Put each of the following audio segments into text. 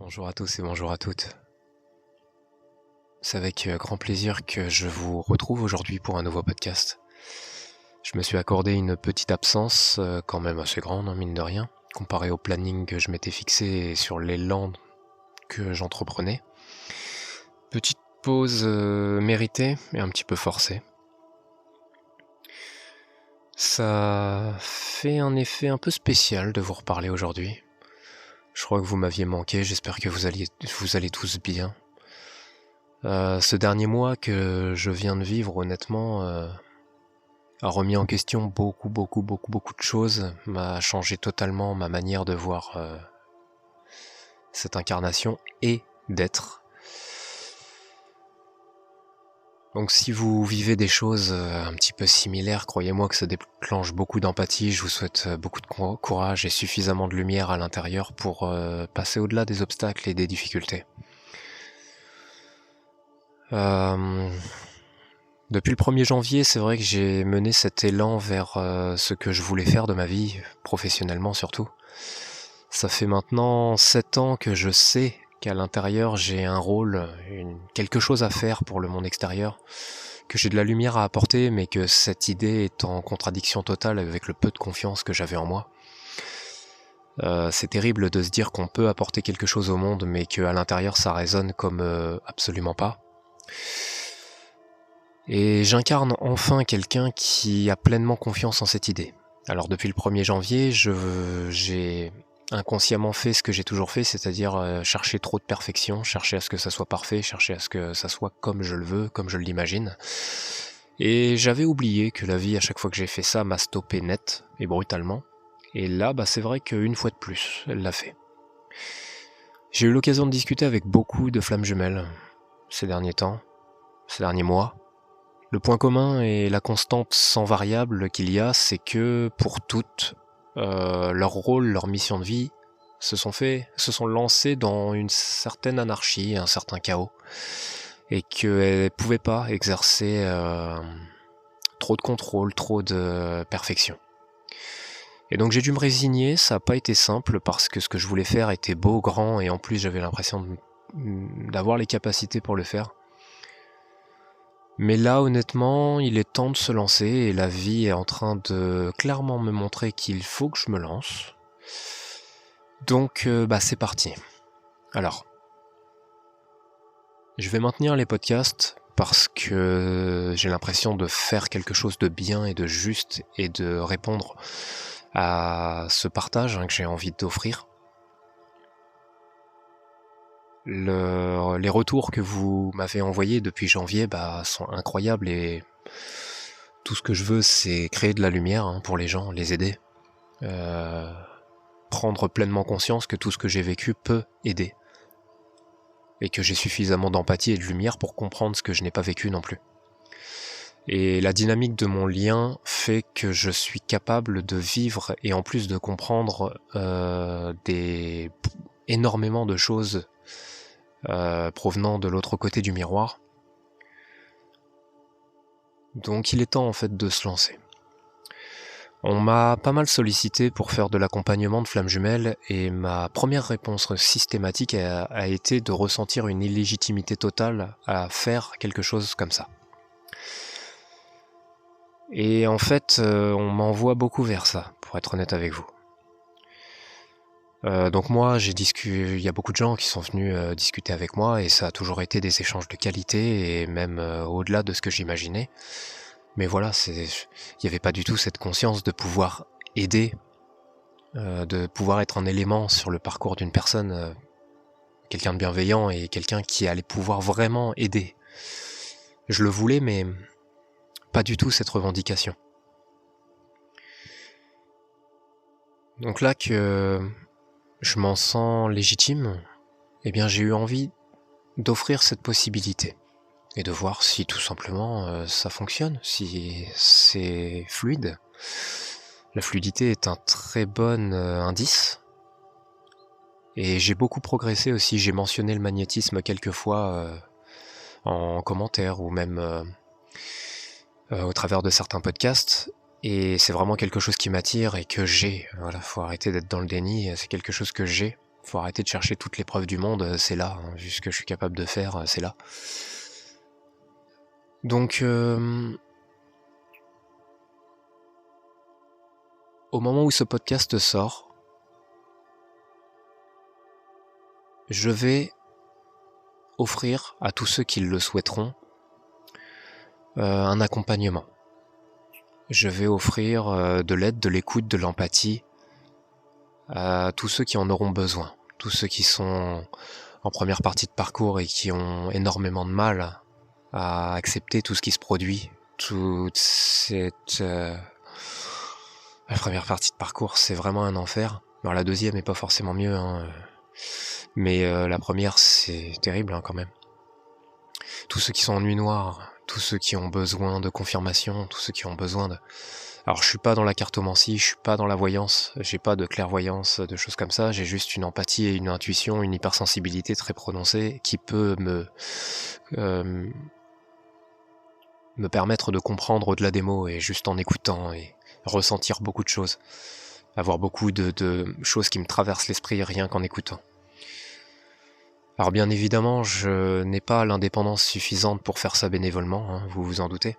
Bonjour à tous et bonjour à toutes. C'est avec grand plaisir que je vous retrouve aujourd'hui pour un nouveau podcast. Je me suis accordé une petite absence, quand même assez grande, mine de rien, comparé au planning que je m'étais fixé et sur l'élan que j'entreprenais. Petite pause méritée et un petit peu forcée. Ça fait un effet un peu spécial de vous reparler aujourd'hui. Je crois que vous m'aviez manqué, j'espère que vous allez tous bien. Ce dernier mois que je viens de vivre, honnêtement, a remis en question beaucoup de choses, m'a changé totalement ma manière de voir cette incarnation et d'être. Donc si vous vivez des choses un petit peu similaires, croyez-moi que ça déclenche beaucoup d'empathie, je vous souhaite beaucoup de courage et suffisamment de lumière à l'intérieur pour passer au-delà des obstacles et des difficultés. Depuis le 1er janvier, c'est vrai que j'ai mené cet élan vers ce que je voulais faire de ma vie, professionnellement surtout. Ça fait maintenant 7 ans que je sais qu'à l'intérieur j'ai un rôle, quelque chose à faire pour le monde extérieur, que j'ai de la lumière à apporter, mais que cette idée est en contradiction totale avec le peu de confiance que j'avais en moi. C'est terrible de se dire qu'on peut apporter quelque chose au monde, mais qu'à l'intérieur ça résonne comme absolument pas. Et j'incarne enfin quelqu'un qui a pleinement confiance en cette idée. Alors depuis le 1er janvier, j'ai inconsciemment fait ce que j'ai toujours fait, c'est-à-dire chercher trop de perfection, chercher à ce que ça soit parfait, chercher à ce que ça soit comme je le veux, comme je l'imagine. Et j'avais oublié que la vie, à chaque fois que j'ai fait ça, m'a stoppé net et brutalement. Et là, c'est vrai qu'une fois de plus, elle l'a fait. J'ai eu l'occasion de discuter avec beaucoup de flammes jumelles ces derniers temps, ces derniers mois. Le point commun et la constante sans variable qu'il y a, c'est que pour toutes, leur rôle, leur mission de vie se sont lancés dans une certaine anarchie, un certain chaos, et qu'elles ne pouvaient pas exercer trop de contrôle, trop de perfection. Et donc j'ai dû me résigner, ça n'a pas été simple parce que ce que je voulais faire était beau, grand, et en plus j'avais l'impression d'avoir les capacités pour le faire. Mais là, honnêtement, il est temps de se lancer et la vie est en train de clairement me montrer qu'il faut que je me lance. Donc, c'est parti. Alors, je vais maintenir les podcasts parce que j'ai l'impression de faire quelque chose de bien et de juste et de répondre à ce partage que j'ai envie d'offrir. Les retours que vous m'avez envoyés depuis janvier sont incroyables et tout ce que je veux, c'est créer de la lumière pour les gens, les aider. Prendre pleinement conscience que tout ce que j'ai vécu peut aider. Et que j'ai suffisamment d'empathie et de lumière pour comprendre ce que je n'ai pas vécu non plus. Et la dynamique de mon lien fait que je suis capable de vivre et en plus de comprendre énormément de choses provenant de l'autre côté du miroir. Donc il est temps en fait de se lancer. On m'a pas mal sollicité pour faire de l'accompagnement de flammes jumelles et ma première réponse systématique a été de ressentir une illégitimité totale à faire quelque chose comme ça. Et en fait, on m'envoie beaucoup vers ça, pour être honnête avec vous. Donc moi, il y a beaucoup de gens qui sont venus discuter avec moi et ça a toujours été des échanges de qualité et même au-delà de ce que j'imaginais. Mais voilà, il n'y avait pas du tout cette conscience de pouvoir aider, de pouvoir être un élément sur le parcours d'une personne, quelqu'un de bienveillant et quelqu'un qui allait pouvoir vraiment aider. Je le voulais, mais pas du tout cette revendication. Donc là que je m'en sens légitime, eh bien j'ai eu envie d'offrir cette possibilité et de voir si tout simplement ça fonctionne, si c'est fluide. La fluidité est un très bon indice. Et j'ai beaucoup progressé aussi, j'ai mentionné le magnétisme quelques fois en commentaire ou même au travers de certains podcasts. Et c'est vraiment quelque chose qui m'attire et que j'ai. Voilà, faut arrêter d'être dans le déni, c'est quelque chose que j'ai. Faut arrêter de chercher toutes les preuves du monde, c'est là, hein, vu ce que je suis capable de faire, c'est là. Donc, au moment où ce podcast sort, je vais offrir à tous ceux qui le souhaiteront un accompagnement. Je vais offrir de l'aide, de l'écoute, de l'empathie à tous ceux qui en auront besoin, tous ceux qui sont en première partie de parcours et qui ont énormément de mal à accepter tout ce qui se produit, toute cette... La première partie de parcours, c'est vraiment un enfer. Alors la deuxième est pas forcément mieux, hein. Mais la première, c'est terrible hein, quand même. Tous ceux qui sont en nuit noire, tous ceux qui ont besoin de confirmation, tous ceux qui ont besoin de... Alors je suis pas dans la cartomancie, je suis pas dans la voyance, j'ai pas de clairvoyance, de choses comme ça, j'ai juste une empathie et une intuition, une hypersensibilité très prononcée qui peut me permettre de comprendre au-delà des mots et juste en écoutant et ressentir beaucoup de choses, avoir beaucoup de choses qui me traversent l'esprit rien qu'en écoutant. Alors bien évidemment, je n'ai pas l'indépendance suffisante pour faire ça bénévolement, hein, vous vous en doutez.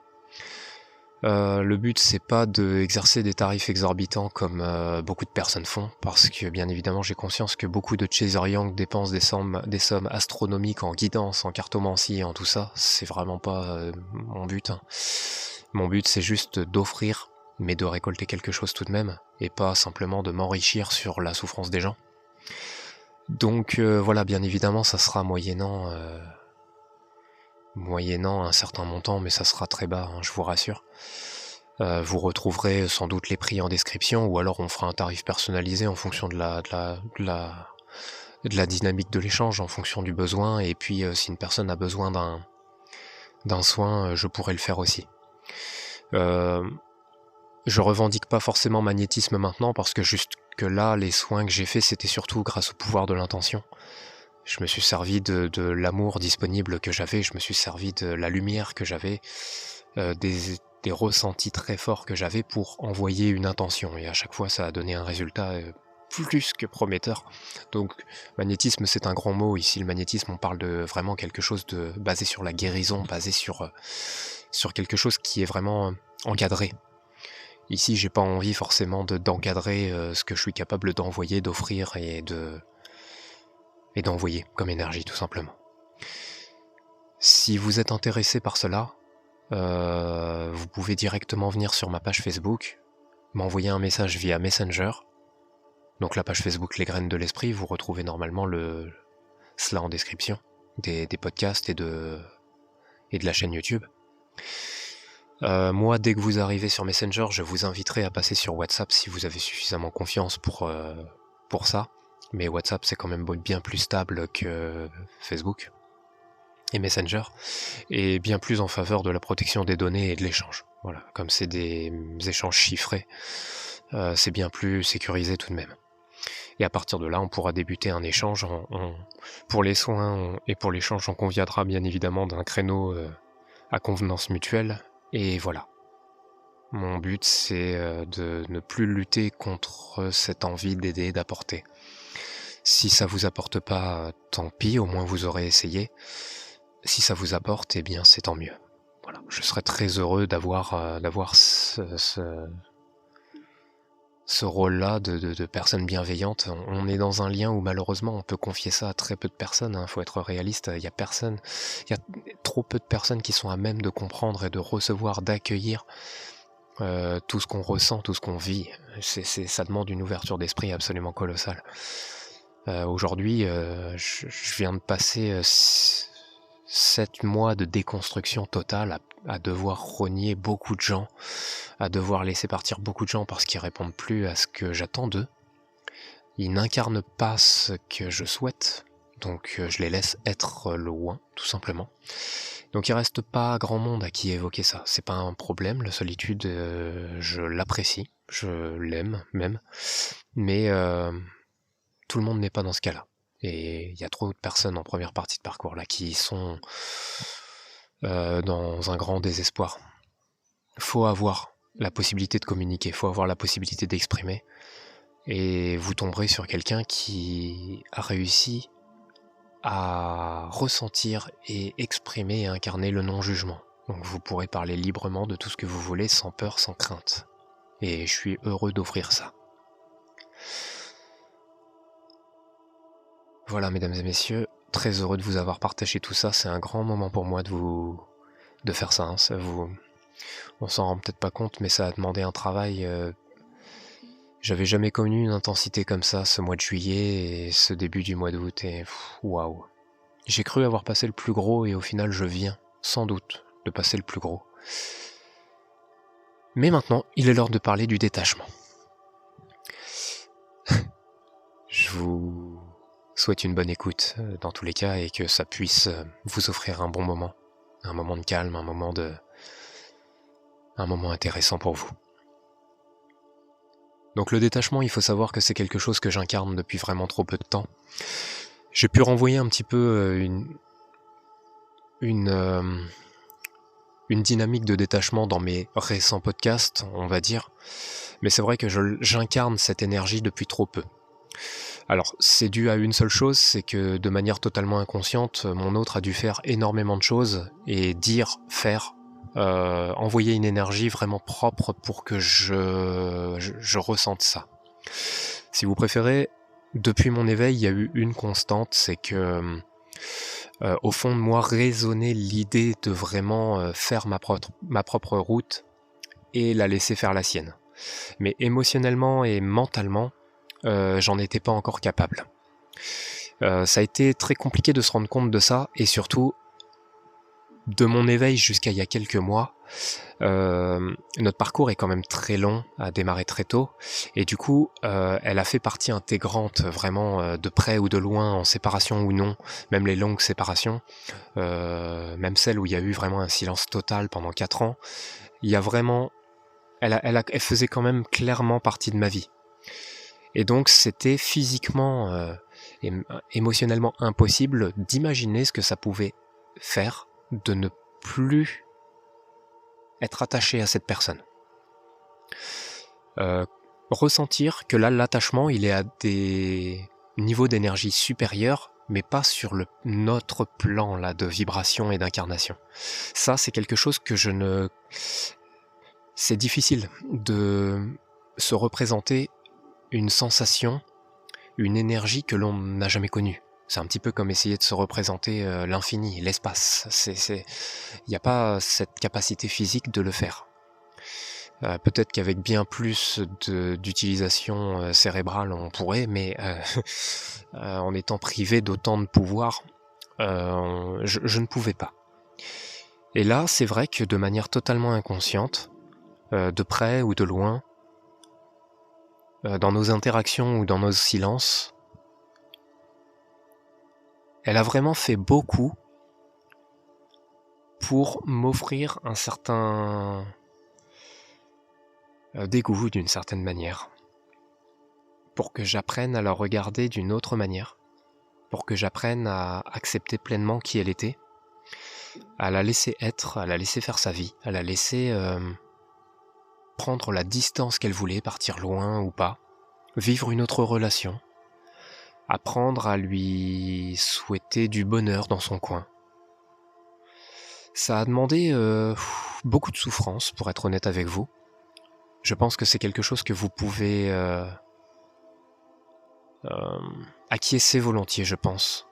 Le but c'est pas d'exercer des tarifs exorbitants comme beaucoup de personnes font, parce que bien évidemment j'ai conscience que beaucoup de Chaser Young dépensent des sommes astronomiques en guidance, en cartomancie, en tout ça. C'est vraiment pas mon but. Hein. Mon but c'est juste d'offrir, mais de récolter quelque chose tout de même, et pas simplement de m'enrichir sur la souffrance des gens. Donc voilà, bien évidemment ça sera moyennant un certain montant, mais ça sera très bas, hein, je vous rassure. Vous retrouverez sans doute les prix en description, ou alors on fera un tarif personnalisé en fonction de la dynamique de l'échange, en fonction du besoin, et puis si une personne a besoin d'un soin, je pourrai le faire aussi. Je revendique pas forcément magnétisme maintenant, parce que juste que là, les soins que j'ai faits, c'était surtout grâce au pouvoir de l'intention. Je me suis servi de l'amour disponible que j'avais, je me suis servi de la lumière que j'avais, des ressentis très forts que j'avais pour envoyer une intention. Et à chaque fois, ça a donné un résultat plus que prometteur. Donc, magnétisme, c'est un grand mot. Ici, le magnétisme, on parle de vraiment quelque chose de basé sur la guérison, basé sur quelque chose qui est vraiment encadré. Ici, j'ai pas envie forcément d'encadrer ce que je suis capable d'envoyer, d'offrir et d'envoyer comme énergie, tout simplement. Si vous êtes intéressé par cela, vous pouvez directement venir sur ma page Facebook, m'envoyer un message via Messenger. Donc la page Facebook Les Graines de l'Esprit, vous retrouvez normalement cela en description des podcasts et de la chaîne YouTube. Moi, dès que vous arrivez sur Messenger, je vous inviterai à passer sur WhatsApp si vous avez suffisamment confiance pour ça. Mais WhatsApp, c'est quand même bien plus stable que Facebook et Messenger, et bien plus en faveur de la protection des données et de l'échange. Voilà, comme c'est des échanges chiffrés, c'est bien plus sécurisé tout de même. Et à partir de là, on pourra débuter un échange. Pour les soins et pour l'échange, on conviendra bien évidemment d'un créneau à convenance mutuelle. Et voilà. Mon but, c'est de ne plus lutter contre cette envie d'aider, d'apporter. Si ça vous apporte pas, tant pis, au moins vous aurez essayé. Si ça vous apporte, eh bien c'est tant mieux. Voilà. Je serais très heureux d'avoir ce rôle-là de personne bienveillante. On est dans un lien où malheureusement on peut confier ça à très peu de personnes, hein. Faut être réaliste, il y a trop peu de personnes qui sont à même de comprendre et de recevoir, d'accueillir tout ce qu'on ressent, tout ce qu'on vit. Ça demande une ouverture d'esprit absolument colossale. Aujourd'hui, je viens de passer 7 mois de déconstruction totale à devoir renier beaucoup de gens, à devoir laisser partir beaucoup de gens parce qu'ils répondent plus à ce que j'attends d'eux. Ils n'incarnent pas ce que je souhaite, donc je les laisse être loin, tout simplement. Donc il reste pas grand monde à qui évoquer ça. C'est pas un problème, la solitude, je l'apprécie, je l'aime même, mais tout le monde n'est pas dans ce cas-là. Et il y a trop de personnes en première partie de parcours là qui sont dans un grand désespoir. Faut avoir la possibilité de communiquer, faut avoir la possibilité d'exprimer. et vous tomberez sur quelqu'un qui a réussi à ressentir et exprimer et incarner le non-jugement. Donc vous pourrez parler librement de tout ce que vous voulez, sans peur, sans crainte. Et je suis heureux d'offrir ça. Voilà, mesdames et messieurs, très heureux de vous avoir partagé tout ça. C'est un grand moment pour moi de faire ça. On s'en rend peut-être pas compte, mais ça a demandé un travail. J'avais jamais connu une intensité comme ça ce mois de juillet et ce début du mois d'août. Et waouh! J'ai cru avoir passé le plus gros et au final je viens, sans doute, de passer le plus gros. Mais maintenant, il est l'heure de parler du détachement. Je vous souhaite une bonne écoute dans tous les cas et que ça puisse vous offrir un bon moment de calme, un moment intéressant pour vous. Donc le détachement, il faut savoir que c'est quelque chose que j'incarne depuis vraiment trop peu de temps. J'ai pu renvoyer un petit peu une dynamique de détachement dans mes récents podcasts, on va dire, mais c'est vrai que j'incarne cette énergie depuis trop peu. Alors, c'est dû à une seule chose, c'est que de manière totalement inconsciente, mon autre a dû faire énormément de choses et dire, faire, envoyer une énergie vraiment propre pour que je ressente ça. Si vous préférez, depuis mon éveil, il y a eu une constante, c'est que au fond de moi résonnait l'idée de vraiment faire ma propre route et la laisser faire la sienne. Mais émotionnellement et mentalement, j'en étais pas encore capable. Ça a été très compliqué de se rendre compte de ça, et surtout, de mon éveil jusqu'à il y a quelques mois, notre parcours est quand même très long, a démarré très tôt, et du coup, elle a fait partie intégrante, vraiment, de près ou de loin, en séparation ou non, même les longues séparations, même celles où il y a eu vraiment un silence total pendant 4 ans, il y a vraiment... Elle faisait quand même clairement partie de ma vie. Et donc c'était physiquement et émotionnellement impossible d'imaginer ce que ça pouvait faire de ne plus être attaché à cette personne. Ressentir que là, l'attachement, il est à des niveaux d'énergie supérieurs, mais pas sur notre plan là de vibration et d'incarnation. Ça, c'est quelque chose que c'est difficile de se représenter une sensation, une énergie que l'on n'a jamais connue. C'est un petit peu comme essayer de se représenter l'infini, l'espace. Il n'y a pas cette capacité physique de le faire. Peut-être qu'avec bien plus d'utilisation cérébrale on pourrait, mais en étant privé d'autant de pouvoir, je ne pouvais pas. Et là, c'est vrai que de manière totalement inconsciente, de près ou de loin, dans nos interactions ou dans nos silences, elle a vraiment fait beaucoup pour m'offrir un certain dégoût d'une certaine manière, pour que j'apprenne à la regarder d'une autre manière, pour que j'apprenne à accepter pleinement qui elle était, à la laisser être, à la laisser faire sa vie, à la laisser prendre la distance qu'elle voulait, partir loin ou pas, vivre une autre relation, apprendre à lui souhaiter du bonheur dans son coin. Ça a demandé beaucoup de souffrance, pour être honnête avec vous. Je pense que c'est quelque chose que vous pouvez acquiescer volontiers, je pense.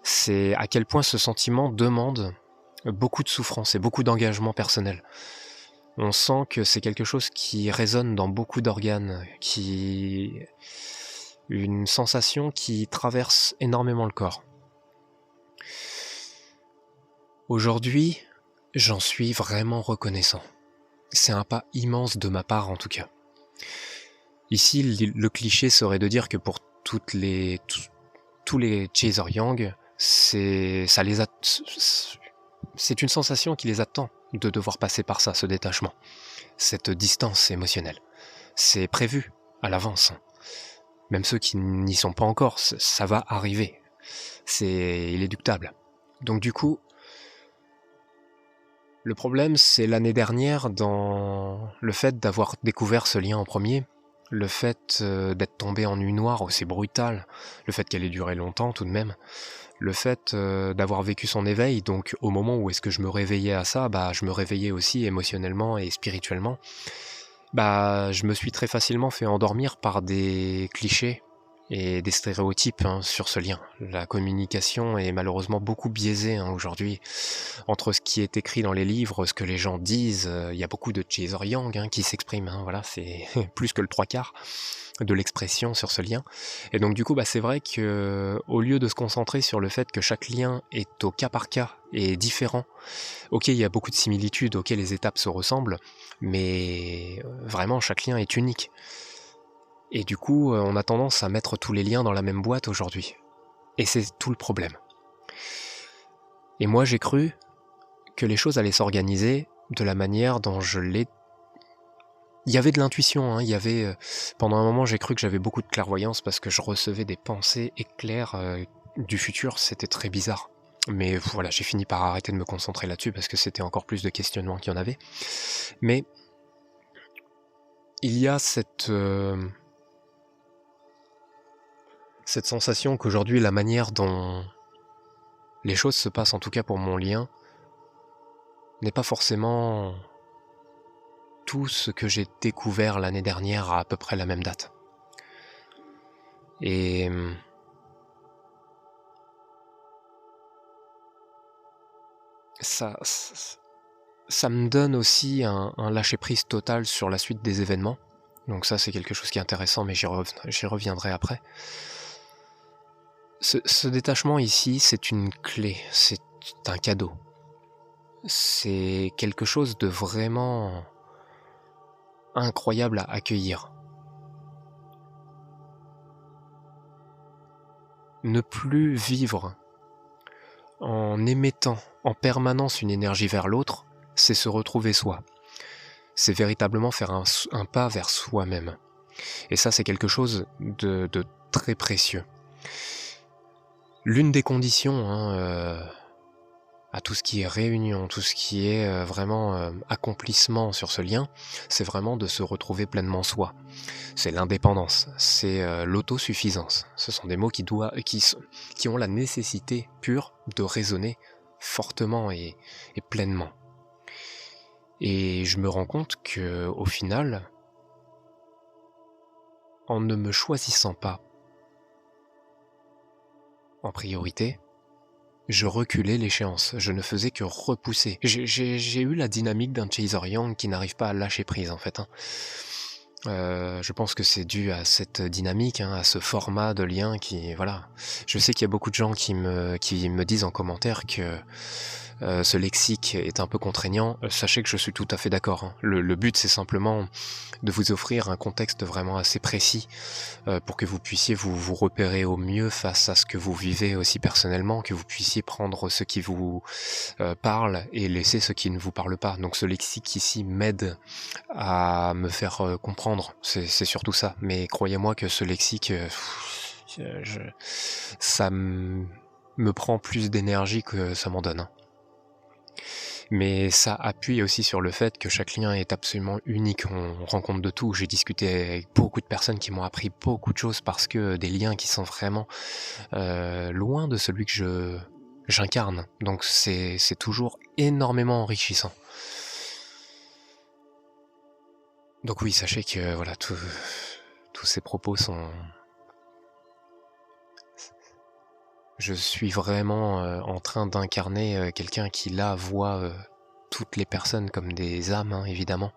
C'est à quel point ce sentiment demande beaucoup de souffrance et beaucoup d'engagement personnel. On sent que c'est quelque chose qui résonne dans beaucoup d'organes, une sensation qui traverse énormément le corps. Aujourd'hui, j'en suis vraiment reconnaissant. C'est un pas immense de ma part en tout cas. Ici, le cliché serait de dire que pour tous les chaser yang, c'est une sensation qui les attend de devoir passer par ça, ce détachement, cette distance émotionnelle. C'est prévu à l'avance. Même ceux qui n'y sont pas encore, ça va arriver. C'est inéluctable. Donc du coup, le problème, c'est l'année dernière, dans le fait d'avoir découvert ce lien en premier, le fait d'être tombé en nuit noire aussi brutale, le fait qu'elle ait duré longtemps tout de même, le fait d'avoir vécu son éveil, donc au moment où est-ce que je me réveillais à ça, bah je me réveillais aussi émotionnellement et spirituellement, bah je me suis très facilement fait endormir par des clichés et des stéréotypes sur ce lien. La communication est malheureusement beaucoup biaisée aujourd'hui entre ce qui est écrit dans les livres, ce que les gens disent. Il y a beaucoup de Chaser Yang qui s'exprime, voilà, c'est plus que le 3/4 de l'expression sur ce lien. Et donc du coup, c'est vrai que au lieu de se concentrer sur le fait que chaque lien est au cas par cas et différent, ok, il y a beaucoup de similitudes, ok, les étapes se ressemblent, mais vraiment chaque lien est unique. Et du coup, on a tendance à mettre tous les liens dans la même boîte aujourd'hui. Et c'est tout le problème. Et moi, j'ai cru que les choses allaient s'organiser de la manière dont je l'ai. Il y avait de l'intuition, il y avait. Pendant un moment, j'ai cru que j'avais beaucoup de clairvoyance parce que je recevais des pensées éclairs du futur, c'était très bizarre. Mais voilà, j'ai fini par arrêter de me concentrer là-dessus parce que c'était encore plus de questionnements qu'il y en avait. Mais il y a cette sensation qu'aujourd'hui, la manière dont les choses se passent, en tout cas pour mon lien, n'est pas forcément tout ce que j'ai découvert l'année dernière à peu près la même date. Et ça me donne aussi un lâcher-prise total sur la suite des événements. Donc ça, c'est quelque chose qui est intéressant, mais j'y reviendrai après. Ce détachement ici, c'est une clé, c'est un cadeau. C'est quelque chose de vraiment incroyable à accueillir. Ne plus vivre en émettant en permanence une énergie vers l'autre, c'est se retrouver soi. C'est véritablement faire un pas vers soi-même. Et ça, c'est quelque chose de très précieux. L'une des conditions à tout ce qui est réunion, tout ce qui est vraiment accomplissement sur ce lien, c'est vraiment de se retrouver pleinement soi. C'est l'indépendance, c'est l'autosuffisance. Ce sont des mots qui ont la nécessité pure de résonner fortement et pleinement. Et je me rends compte que, au final, en ne me choisissant pas en priorité, je reculais l'échéance, je ne faisais que repousser. J'ai eu la dynamique d'un Chaser Yang qui n'arrive pas à lâcher prise en fait. Je pense que c'est dû à cette dynamique, à ce format de lien qui, voilà. Je sais qu'il y a beaucoup de gens qui me disent en commentaire que ce lexique est un peu contraignant. Sachez que je suis tout à fait d'accord. Le but, c'est simplement de vous offrir un contexte vraiment assez précis pour que vous puissiez vous repérer au mieux face à ce que vous vivez aussi personnellement, que vous puissiez prendre ce qui vous parle et laisser ce qui ne vous parle pas. Donc ce lexique ici m'aide à me faire comprendre, c'est surtout ça. Mais croyez-moi que ce lexique, ça me prend plus d'énergie que ça m'en donne. Mais ça appuie aussi sur le fait que chaque lien est absolument unique. On rencontre de tout. J'ai discuté avec beaucoup de personnes qui m'ont appris beaucoup de choses parce que des liens qui sont vraiment loin de celui que j'incarne. Donc c'est toujours énormément enrichissant. Donc oui, sachez que voilà, tous ces propos sont... Je suis vraiment en train d'incarner quelqu'un qui là voit toutes les personnes comme des âmes, évidemment.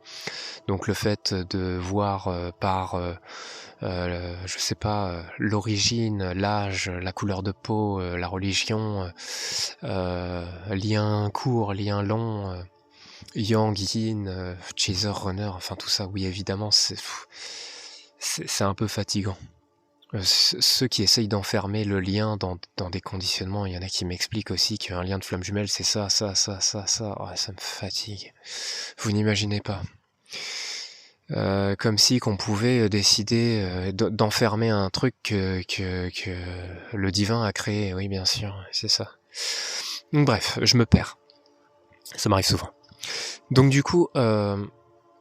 Donc le fait de voir par, je sais pas, l'origine, l'âge, la couleur de peau, la religion, lien court, lien long, Yang, Yin, Chaser, Runner, enfin tout ça, oui évidemment, c'est un peu fatigant. Ceux qui essayent d'enfermer le lien dans des conditionnements, il y en a qui m'expliquent aussi qu'un lien de flamme jumelle c'est ça, ouais, ça me fatigue. Vous n'imaginez pas. Comme si qu'on pouvait décider d'enfermer un truc que le divin a créé, oui bien sûr, c'est ça. Donc, bref, je me perds. Ça m'arrive souvent. Donc du coup,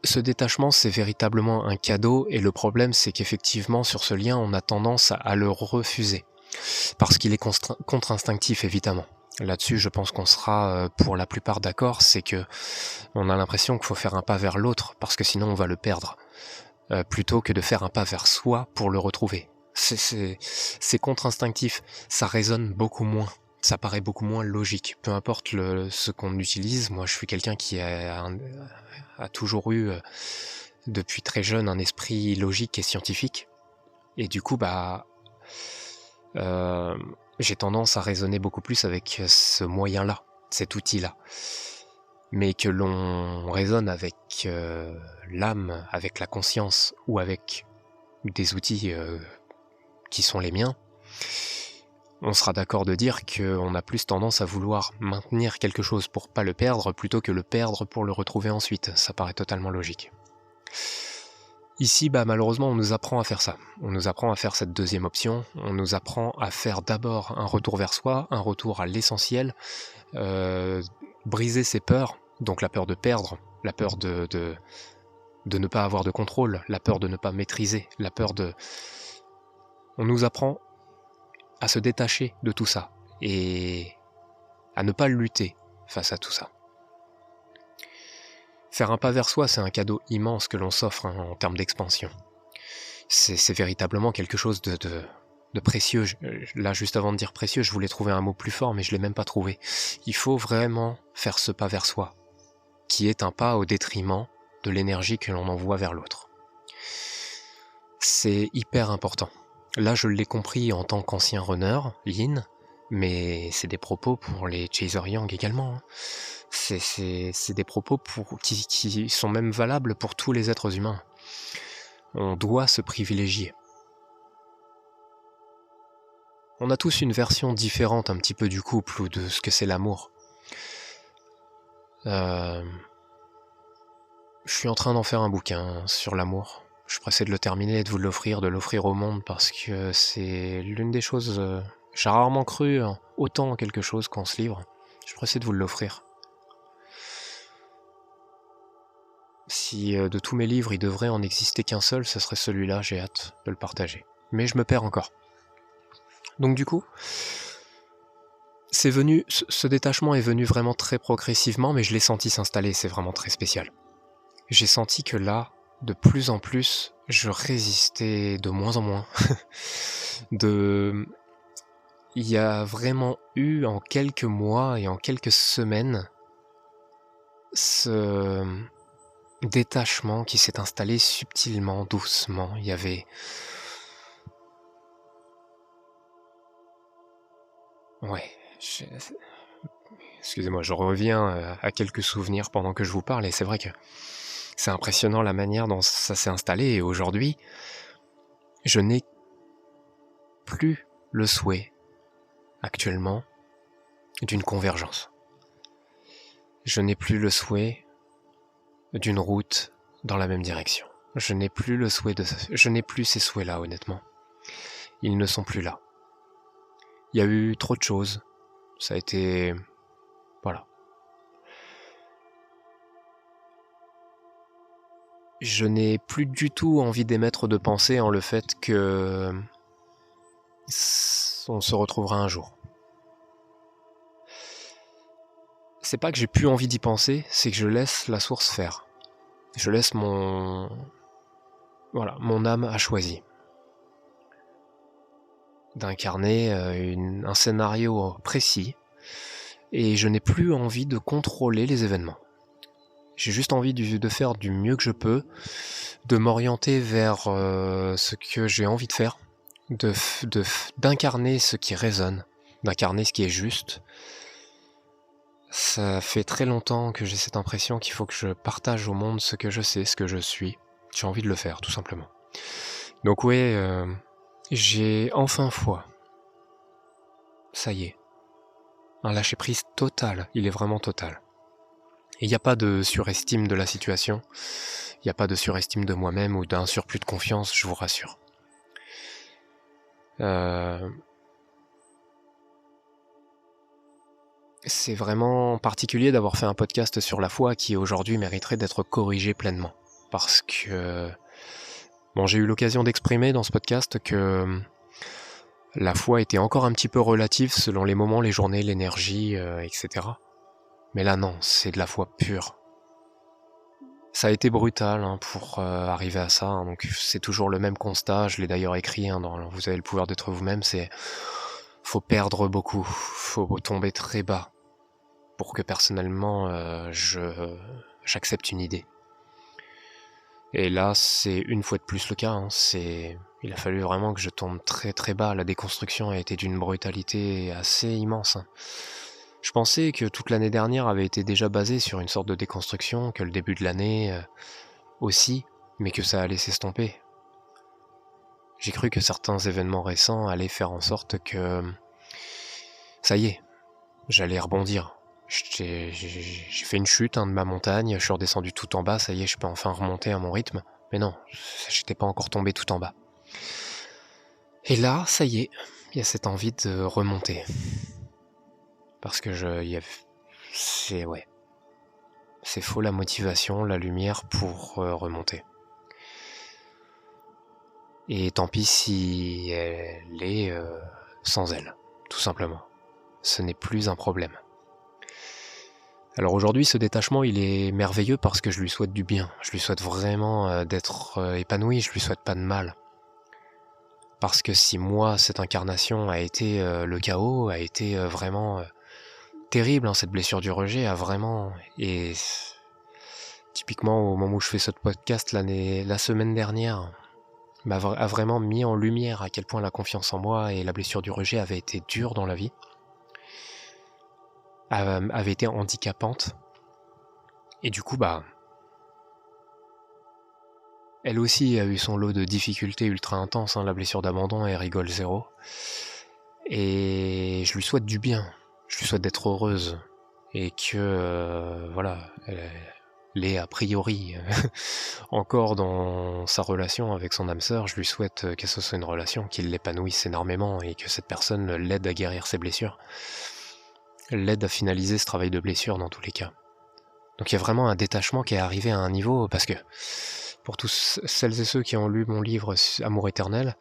Ce détachement, c'est véritablement un cadeau, et le problème, c'est qu'effectivement, sur ce lien, on a tendance à le refuser, parce qu'il est contre-instinctif, évidemment. Là-dessus, je pense qu'on sera pour la plupart d'accord, c'est que on a l'impression qu'il faut faire un pas vers l'autre, parce que sinon on va le perdre, plutôt que de faire un pas vers soi pour le retrouver. C'est contre-instinctif, ça résonne beaucoup moins, ça paraît beaucoup moins logique, peu importe ce qu'on utilise. Moi je suis quelqu'un qui a toujours eu, depuis très jeune, un esprit logique et scientifique, et du coup j'ai tendance à raisonner beaucoup plus avec ce moyen-là, cet outil-là. Mais que l'on raisonne avec l'âme, avec la conscience, ou avec des outils qui sont les miens, on sera d'accord de dire qu'on a plus tendance à vouloir maintenir quelque chose pour pas le perdre, plutôt que le perdre pour le retrouver ensuite. Ça paraît totalement logique. Ici, malheureusement, on nous apprend à faire ça. On nous apprend à faire cette deuxième option. On nous apprend à faire d'abord un retour vers soi, un retour à l'essentiel, briser ses peurs, donc la peur de perdre, la peur de ne pas avoir de contrôle, la peur de ne pas maîtriser, la peur de... On nous apprend à se détacher de tout ça, et à ne pas lutter face à tout ça. Faire un pas vers soi, c'est un cadeau immense que l'on s'offre en termes d'expansion. C'est véritablement quelque chose de précieux. Là, juste avant de dire précieux, je voulais trouver un mot plus fort, mais je ne l'ai même pas trouvé. Il faut vraiment faire ce pas vers soi, qui est un pas au détriment de l'énergie que l'on envoie vers l'autre. C'est hyper important. Là, je l'ai compris en tant qu'ancien runner, Yin, mais c'est des propos pour les Chaser Yang également. C'est des propos qui sont même valables pour tous les êtres humains. On doit se privilégier. On a tous une version différente un petit peu du couple ou de ce que c'est l'amour. Je suis en train d'en faire un bouquin sur l'amour. Je suis pressé de le terminer et de vous l'offrir, de l'offrir au monde, parce que c'est l'une des choses... j'ai rarement cru autant en quelque chose qu'en ce livre. Je suis pressé de vous l'offrir. Si de tous mes livres, il devrait en exister qu'un seul, ce serait celui-là, j'ai hâte de le partager. Mais je me perds encore. Donc du coup, ce détachement est venu vraiment très progressivement, mais je l'ai senti s'installer, c'est vraiment très spécial. J'ai senti que là, de plus en plus, je résistais de moins en moins. Il y a vraiment eu en quelques mois et en quelques semaines ce détachement qui s'est installé subtilement, doucement. Il y avait... Ouais, excusez-moi, je reviens à quelques souvenirs pendant que je vous parle, et c'est vrai que c'est impressionnant la manière dont ça s'est installé, et aujourd'hui, je n'ai plus le souhait, actuellement, d'une convergence. Je n'ai plus le souhait d'une route dans la même direction. Je n'ai plus ces souhaits-là, honnêtement. Ils ne sont plus là. Il y a eu trop de choses. Ça a été... Voilà. Je n'ai plus du tout envie d'émettre de pensée en le fait que... on se retrouvera un jour. C'est pas que j'ai plus envie d'y penser, c'est que je laisse la source faire. Je laisse mon âme a choisi d'incarner un scénario précis, et je n'ai plus envie de contrôler les événements. J'ai juste envie de faire du mieux que je peux, de m'orienter vers ce que j'ai envie de faire, d'incarner ce qui résonne, d'incarner ce qui est juste. Ça fait très longtemps que j'ai cette impression qu'il faut que je partage au monde ce que je sais, ce que je suis. J'ai envie de le faire, tout simplement. Donc ouais, j'ai enfin foi. Ça y est. Un lâcher-prise total, il est vraiment total. Et il n'y a pas de surestime de la situation, il n'y a pas de surestime de moi-même ou d'un surplus de confiance, je vous rassure. C'est vraiment particulier d'avoir fait un podcast sur la foi qui aujourd'hui mériterait d'être corrigé pleinement. parce que j'ai eu l'occasion d'exprimer dans ce podcast que la foi était encore un petit peu relative selon les moments, les journées, l'énergie, etc. Mais là non, c'est de la foi pure. Ça a été brutal pour arriver à ça, donc c'est toujours le même constat, je l'ai d'ailleurs écrit dans Vous avez le pouvoir d'être vous-même, c'est faut perdre beaucoup, faut tomber très bas pour que personnellement j'accepte une idée. Et là c'est une fois de plus le cas, il a fallu vraiment que je tombe très très bas, la déconstruction a été d'une brutalité assez immense. Je pensais que toute l'année dernière avait été déjà basée sur une sorte de déconstruction, que le début de l'année aussi, mais que ça allait s'estomper. J'ai cru que certains événements récents allaient faire en sorte que ça y est, j'allais rebondir. J'ai fait une chute de ma montagne, je suis redescendu tout en bas, ça y est, je peux enfin remonter à mon rythme. Mais non, j'étais pas encore tombé tout en bas. Et là, ça y est, il y a cette envie de remonter. Parce que c'est faux la motivation, la lumière pour remonter. Et tant pis si elle est sans elle, tout simplement. Ce n'est plus un problème. Alors aujourd'hui, ce détachement, il est merveilleux parce que je lui souhaite du bien. Je lui souhaite vraiment d'être épanoui, je lui souhaite pas de mal. Parce que si moi, cette incarnation a été le chaos, a été vraiment terrible, cette blessure du rejet a vraiment... Et typiquement, au moment où je fais ce podcast, la semaine dernière, a vraiment mis en lumière à quel point la confiance en moi et la blessure du rejet avaient été dures dans la vie, avaient été handicapantes. Et du coup, elle aussi a eu son lot de difficultés ultra intenses, la blessure d'abandon, elle rigole zéro. Et je lui souhaite du bien, je lui souhaite d'être heureuse, et que, elle est a priori encore dans sa relation avec son âme sœur, je lui souhaite que ce soit une relation qui l'épanouisse énormément, et que cette personne l'aide à guérir ses blessures, l'aide à finaliser ce travail de blessure dans tous les cas. Donc il y a vraiment un détachement qui est arrivé à un niveau, parce que pour tous celles et ceux qui ont lu mon livre Amour éternel,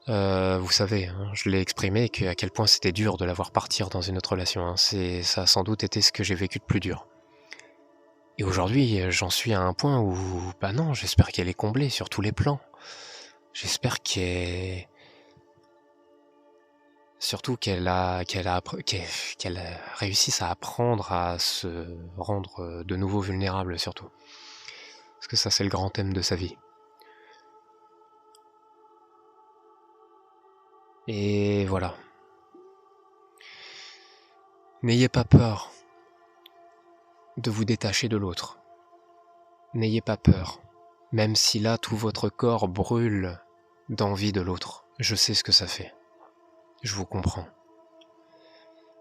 vous savez, je l'ai exprimé, à quel point c'était dur de la voir partir dans une autre relation. Ça a sans doute été ce que j'ai vécu de plus dur. Et aujourd'hui, j'en suis à un point où, non, j'espère qu'elle est comblée sur tous les plans. J'espère surtout qu'elle réussisse à apprendre à se rendre de nouveau vulnérable, surtout. Parce que ça, c'est le grand thème de sa vie. Et voilà. N'ayez pas peur de vous détacher de l'autre. N'ayez pas peur, même si là tout votre corps brûle d'envie de l'autre. Je sais ce que ça fait. Je vous comprends.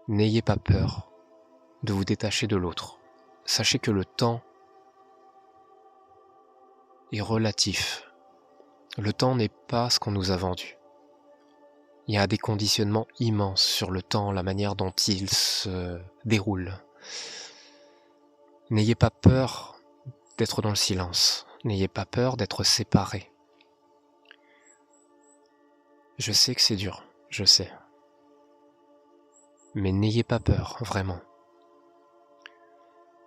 N'ayez pas peur de vous détacher de l'autre. Sachez que le temps est relatif. Le temps n'est pas ce qu'on nous a vendu. Il y a des conditionnements immenses sur le temps, la manière dont il se déroule. N'ayez pas peur d'être dans le silence. N'ayez pas peur d'être séparés. Je sais que c'est dur, je sais. Mais n'ayez pas peur, vraiment.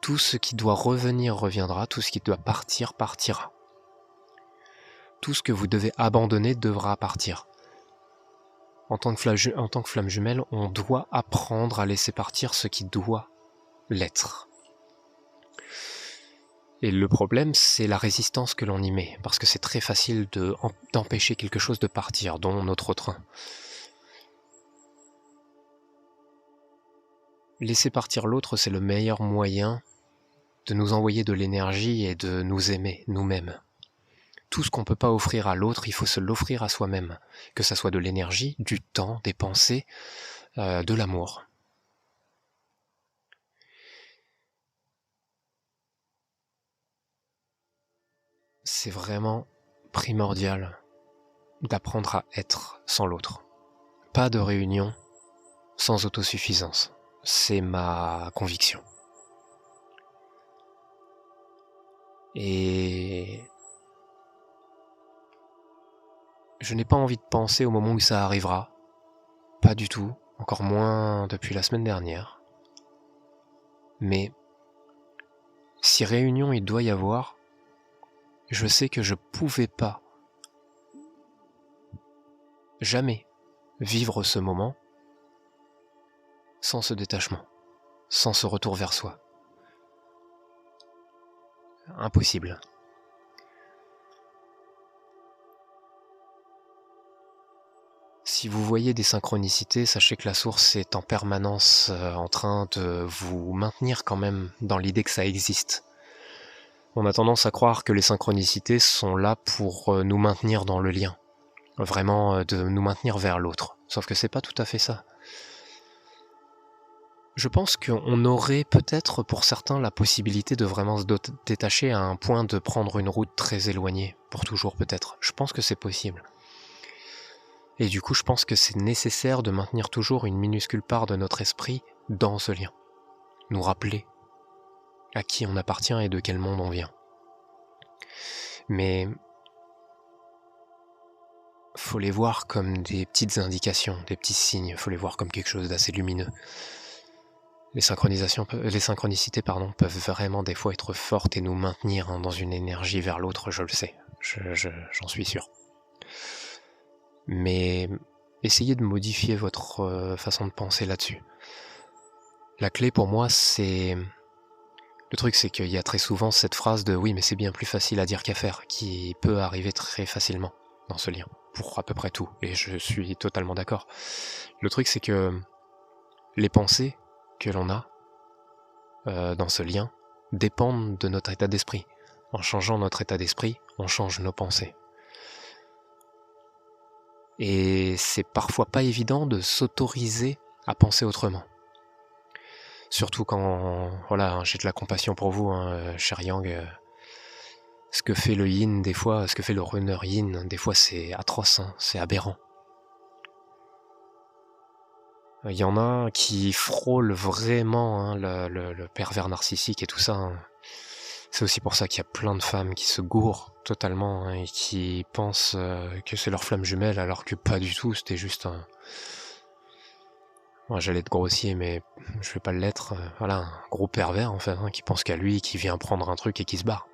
Tout ce qui doit revenir reviendra, tout ce qui doit partir partira. Tout ce que vous devez abandonner devra partir. En tant que flamme jumelle, on doit apprendre à laisser partir ce qui doit l'être. Et le problème, c'est la résistance que l'on y met, parce que c'est très facile d'empêcher quelque chose de partir, dont notre train. Laisser partir l'autre, c'est le meilleur moyen de nous envoyer de l'énergie et de nous aimer nous-mêmes. Tout ce qu'on ne peut pas offrir à l'autre, il faut se l'offrir à soi-même, que ça soit de l'énergie, du temps, des pensées, de l'amour. C'est vraiment primordial d'apprendre à être sans l'autre. Pas de réunion sans autosuffisance. C'est ma conviction. Et je n'ai pas envie de penser au moment où ça arrivera. Pas du tout, encore moins depuis la semaine dernière. Mais si réunion il doit y avoir, je sais que je pouvais pas jamais vivre ce moment sans ce détachement, sans ce retour vers soi. Impossible. Si vous voyez des synchronicités, sachez que la source est en permanence en train de vous maintenir quand même dans l'idée que ça existe. On a tendance à croire que les synchronicités sont là pour nous maintenir dans le lien, vraiment de nous maintenir vers l'autre. Sauf que c'est pas tout à fait ça. Je pense qu'on aurait peut-être pour certains la possibilité de vraiment se détacher à un point de prendre une route très éloignée, pour toujours peut-être. Je pense que c'est possible. Et du coup, je pense que c'est nécessaire de maintenir toujours une minuscule part de notre esprit dans ce lien. Nous rappeler à qui on appartient et de quel monde on vient. Mais faut les voir comme des petites indications, des petits signes, faut les voir comme quelque chose d'assez lumineux. Les synchronicités peuvent vraiment des fois être fortes et nous maintenir dans une énergie vers l'autre, je le sais, j'en suis sûr. Mais essayez de modifier votre façon de penser là-dessus. La clé pour moi, c'est... Le truc, c'est qu'il y a très souvent cette phrase de « oui, mais c'est bien plus facile à dire qu'à faire » qui peut arriver très facilement dans ce lien, pour à peu près tout, et je suis totalement d'accord. Le truc, c'est que les pensées que l'on a dans ce lien dépendent de notre état d'esprit. En changeant notre état d'esprit, on change nos pensées. Et c'est parfois pas évident de s'autoriser à penser autrement. Surtout quand, voilà, j'ai de la compassion pour vous, cher Yang. Ce que fait le yin, des fois, ce que fait le runner yin, des fois c'est atroce, c'est aberrant. Il y en a qui frôlent vraiment le pervers narcissique et tout ça. C'est aussi pour ça qu'il y a plein de femmes qui se gourrent totalement et qui pensent que c'est leur flamme jumelle alors que pas du tout, c'était juste un... Moi, j'allais être grossier mais je vais pas l'être. Voilà, un gros pervers en fait, qui pense qu'à lui, qui vient prendre un truc et qui se barre.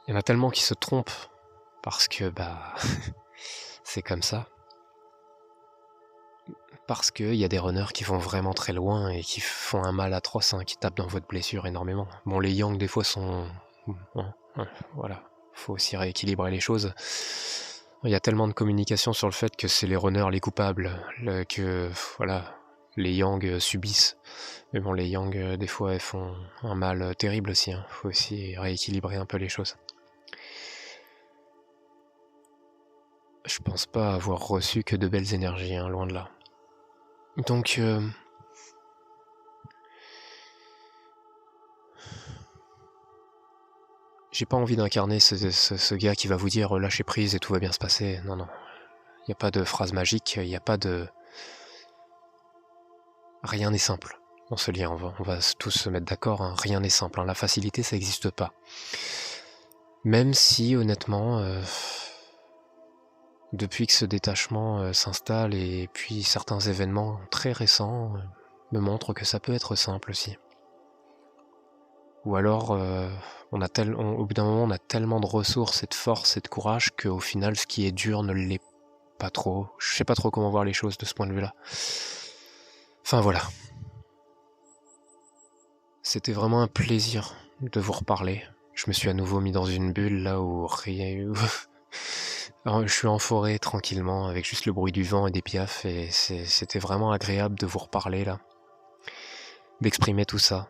Il y en a tellement qui se trompent parce que c'est comme ça. Parce qu'il y a des runners qui vont vraiment très loin et qui font un mal atroce, qui tapent dans votre blessure énormément. Bon, les Yang, des fois, sont... voilà, faut aussi rééquilibrer les choses. Il y a tellement de communication sur le fait que c'est les runners les coupables, que voilà, les Yang subissent. Mais bon, les Yang, des fois, elles font un mal terrible aussi. Faut aussi rééquilibrer un peu les choses. Je pense pas avoir reçu que de belles énergies, loin de là. Donc, j'ai pas envie d'incarner ce gars qui va vous dire lâchez prise et tout va bien se passer. Non. Il n'y a pas de phrase magique, il n'y a pas de... Rien n'est simple dans ce lien, on va tous se mettre d'accord, rien n'est simple, la facilité ça n'existe pas. Même si, honnêtement, depuis que ce détachement s'installe et puis certains événements très récents me montrent que ça peut être simple aussi. Ou alors, au bout d'un moment, on a tellement de ressources et de force et de courage qu'au final, ce qui est dur ne l'est pas trop. Je sais pas trop comment voir les choses de ce point de vue-là. Enfin voilà. C'était vraiment un plaisir de vous reparler. Je me suis à nouveau mis dans une bulle là où rien... Alors, je suis en forêt tranquillement avec juste le bruit du vent et des piafs et c'était vraiment agréable de vous reparler là. D'exprimer tout ça.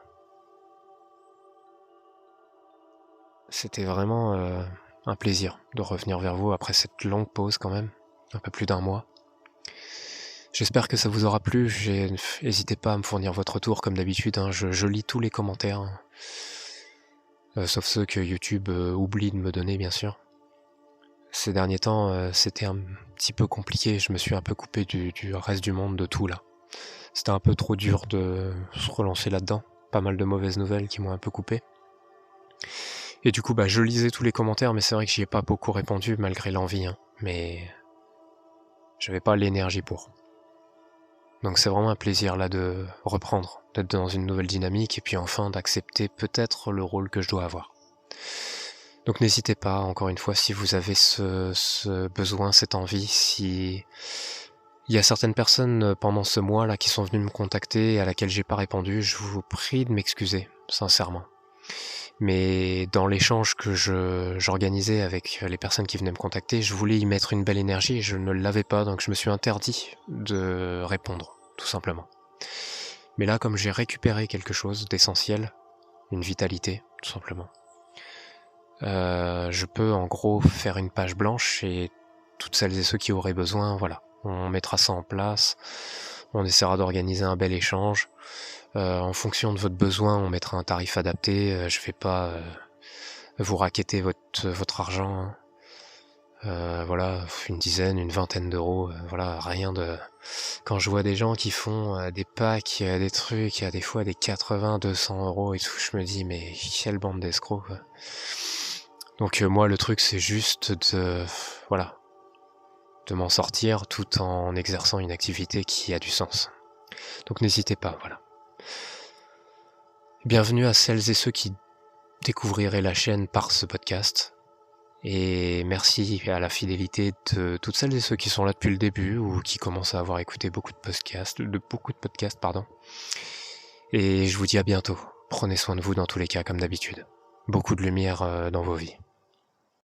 C'était vraiment un plaisir de revenir vers vous après cette longue pause quand même, un peu plus d'1 mois. J'espère que ça vous aura plu, n'hésitez pas à me fournir votre retour comme d'habitude, je lis tous les commentaires, sauf ceux que YouTube oublie de me donner bien sûr. Ces derniers temps, c'était un petit peu compliqué, je me suis un peu coupé du reste du monde, de tout là. C'était un peu trop dur de se relancer là-dedans, pas mal de mauvaises nouvelles qui m'ont un peu coupé. Et du coup, je lisais tous les commentaires, mais c'est vrai que j'y ai pas beaucoup répondu malgré l'envie, hein, mais j'avais pas l'énergie pour. Donc c'est vraiment un plaisir là de reprendre, d'être dans une nouvelle dynamique et puis enfin d'accepter peut-être le rôle que je dois avoir. Donc n'hésitez pas, encore une fois, si vous avez ce besoin, cette envie, si il y a certaines personnes pendant ce mois-là qui sont venues me contacter et à laquelle j'ai pas répondu, je vous prie de m'excuser, sincèrement. Mais dans l'échange que j'organisais avec les personnes qui venaient me contacter, je voulais y mettre une belle énergie et je ne l'avais pas, donc je me suis interdit de répondre, tout simplement. Mais là, comme j'ai récupéré quelque chose d'essentiel, une vitalité, tout simplement, je peux en gros faire une page blanche et toutes celles et ceux qui auraient besoin, voilà, on mettra ça en place, on essaiera d'organiser un bel échange. En fonction de votre besoin, on mettra un tarif adapté. Je vais pas vous racketter votre argent. Voilà, une dizaine, une vingtaine d'euros. Voilà, rien de. Quand je vois des gens qui font des packs, des trucs, des fois des 80, 200 euros et tout, je me dis mais quelle bande d'escrocs. Quoi. Donc moi, le truc, c'est juste de m'en sortir tout en exerçant une activité qui a du sens. Donc n'hésitez pas, voilà. Bienvenue à celles et ceux qui découvriraient la chaîne par ce podcast. Et merci à la fidélité de toutes celles et ceux qui sont là depuis le début ou qui commencent à avoir écouté beaucoup de podcasts, pardon. Et je vous dis à bientôt. Prenez soin de vous dans tous les cas, comme d'habitude. Beaucoup de lumière dans vos vies.